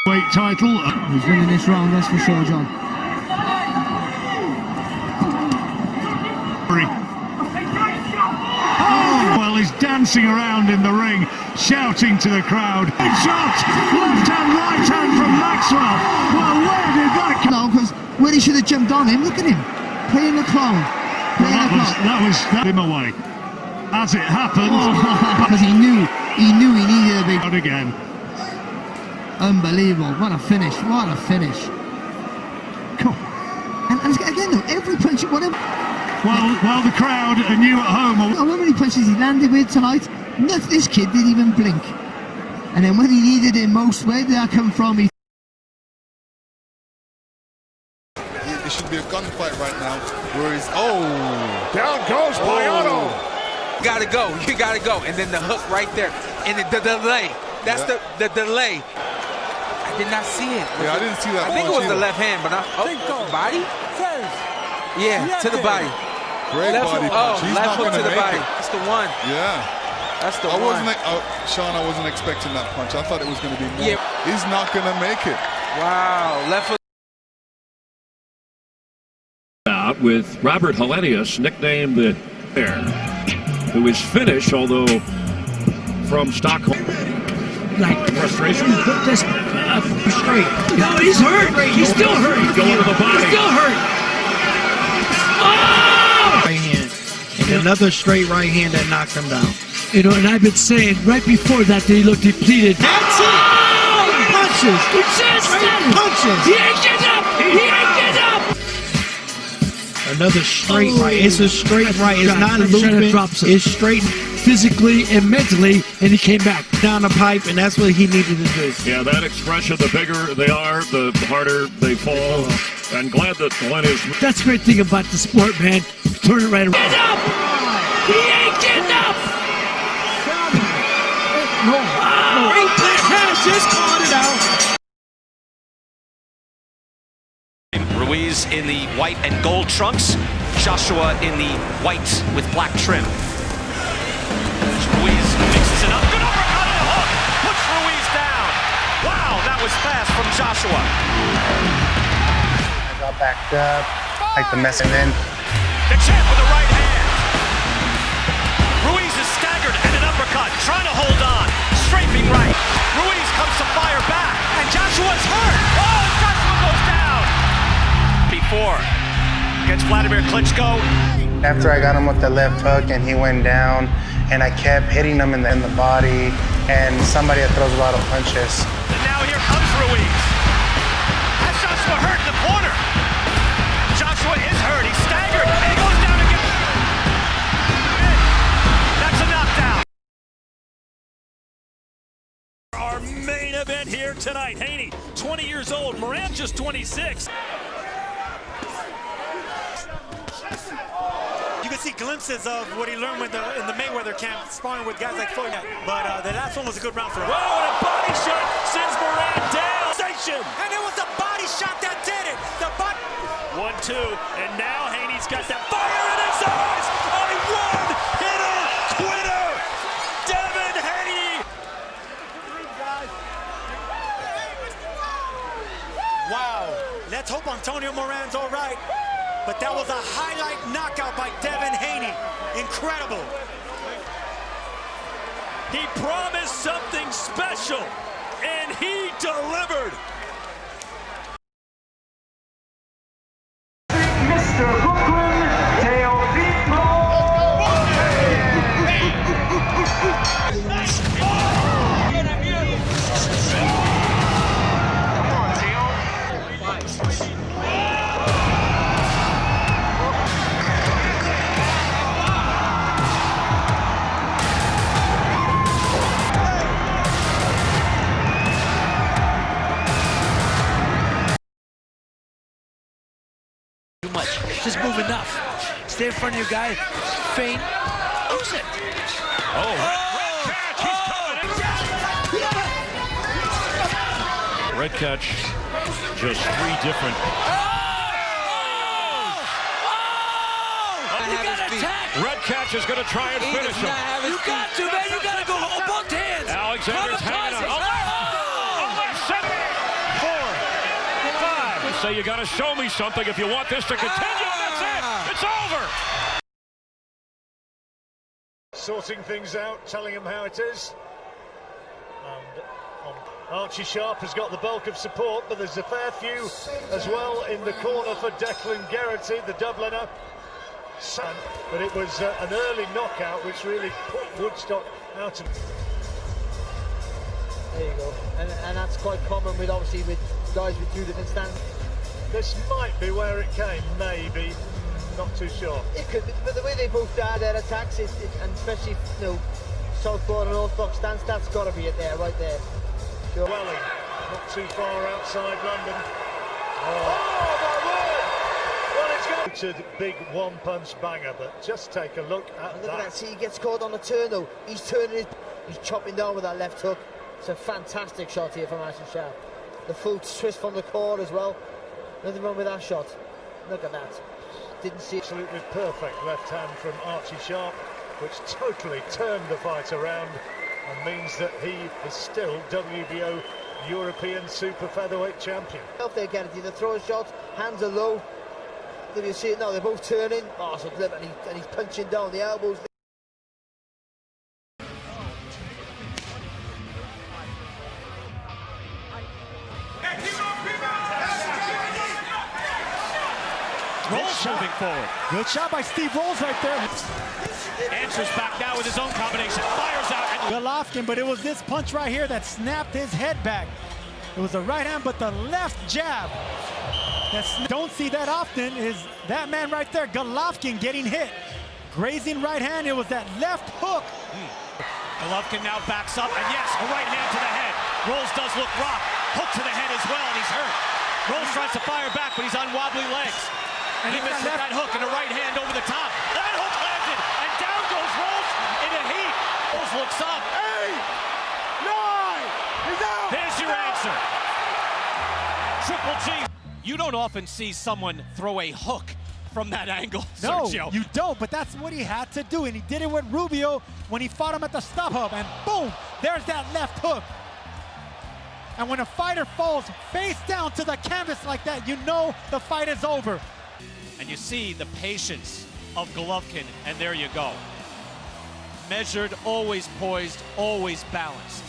Weight title. He's winning this round, that's for sure, John. Well, he's dancing around in the ring, shouting to the crowd. Big shot! Left hand, right hand from Maxwell. Well, where did that come? No, because when he should have jumped on him, look at him. Playing the clown. That was him away. As it happened. Because he knew he needed a big... Out again. Unbelievable. What a finish. What a finish. Cool. And again, though, every punch, whatever... Well, the crowd and you at home... However many punches he landed with tonight, this kid didn't even blink. And then when he needed it most, where did that come from? It should be a gunfight right now. Where he's... Down goes Boyano. You gotta go. And then the hook right there. And the delay. That's the delay. I did not see it. I didn't see that. I think it was the left hand, but body? Yeah, to the body. Great body punch. He's left not hook going to the body. it. That's the one. Yeah. That's the one. Sean, I wasn't expecting that punch. I thought it was going to be more. Yeah. He's not going to make it. Wow. Left hook. Out with Robert Hellenius, nicknamed the Bear, who is Finnish, although from Stockholm. Like frustration, put this straight. No, he's hurt. He's still hurt. Going to the body. He's still hurt. Oh! Right hand. And another straight right hand that knocked him down. You know, and I've been saying right before that he looked depleted. That's it! Punches! Punches! He ain't getting up! He ain't getting up! Another straight right. It's a straight right. It's not looping. It's straight. Physically and mentally, and he came back down the pipe, and that's what he needed to do. Yeah, that expression, the bigger they are, the harder they fall. I'm glad that Glenn is... That's the great thing about the sport, man. Turn it right around. Get up! He ain't getting up! Just called it out. Ruiz in the white and gold trunks, Joshua in the white with black trim. Ruiz mixes it up, good uppercut and a hook, puts Ruiz down. Wow, that was fast from Joshua. I got backed up, like the mess, and then The champ with the right hand. Ruiz is staggered and an uppercut, trying to hold on, strafing right. Ruiz comes to fire back, and Joshua's hurt. Oh, Joshua goes down. Before, against Vladimir Klitschko. after I got him with the left hook and he went down, and I kept hitting him in the body, and somebody that throws a lot of punches. And now here comes Ruiz. Has Joshua hurt in the corner? Joshua is hurt. He's staggered. And he goes down again. That's a knockdown. Our main event here tonight. Haney, 20 years old. Moran just 26. You can see glimpses of what he learned in the Mayweather camp, sparring with guys like Foyt. But the last one was a good round for him. Whoa, and a body shot sends Moran down. Station. And it was a body shot that did it. The body. 1-2, and now Haney's got that fire in his eyes. A one-hitter quitter. Devin Haney. Wow. Let's hope Antonio Moran's all right. But that was a highlight knockout by Devin Haney. Incredible. He promised something special, and he delivered. Mr. Brooklyn, Too much. Just move enough. Stay in front of your guy. Feint. Lose it. Red catch, just three different. You got attack. Red catch is going to try and finish him. You got to, man. You got to go hold both hands. Alexander's hanging on. say you got to show me something if you want this to continue. That's it. It's over. Sorting things out, telling him how it is. And Archie Sharp has got the bulk of support, but there's a fair few as well in the corner for Declan Geraghty, the Dubliner. But it was an early knockout which really put Woodstock out of... There you go, and that's quite common with obviously with guys with two different stances. This might be where it came, maybe, not too sure. It could, but the way they both died their attacks, and especially southpaw and orthodox stance, that's got to be it there, right there. Sure. Welling, not too far outside London. Oh my word! Well, it's going to big one-punch banger, but just take a look at that. See, he gets caught on the turn though. He's turning, he's chopping down with that left hook. It's a fantastic shot here from Archie Sharp. The full twist from the core as well. Nothing wrong with that shot. Look at that. Didn't see it. Absolutely perfect left hand from Archie Sharp, which totally turned the fight around and means that he is still WBO European Super Featherweight Champion. If they get it, the throw shot, hands are low. Did you see it now? They're both turning. Oh, so clever, and he's punching down the elbows. Rolls moving forward. Good shot by Steve Rolls right there. Answers back now with his own combination. Fires out. Golovkin, but it was this punch right here that snapped his head back. It was the right hand, but the left jab. Don't see that often is that man right there, Golovkin, getting hit. Grazing right hand, it was that left hook. Golovkin now backs up, and yes, a right hand to the head. Rolls does look rocked. Hook to the head as well, and he's hurt. Rolls tries to fire back, but he's on wobbly legs. And he misses that hook and a right hand over the top. That hook landed, and down goes Rolls in a heat. Rolls looks up. 8, 9, he's out. There's your answer. Triple G. You don't often see someone throw a hook from that angle, No, Sergio. you don't, but that's what he had to do, and he did it with Rubio when he fought him at the stop hub, and boom, there's that left hook. And when a fighter falls face down to the canvas like that, you know the fight is over. And you see the patience of Golovkin, and there you go. Measured, always poised, always balanced.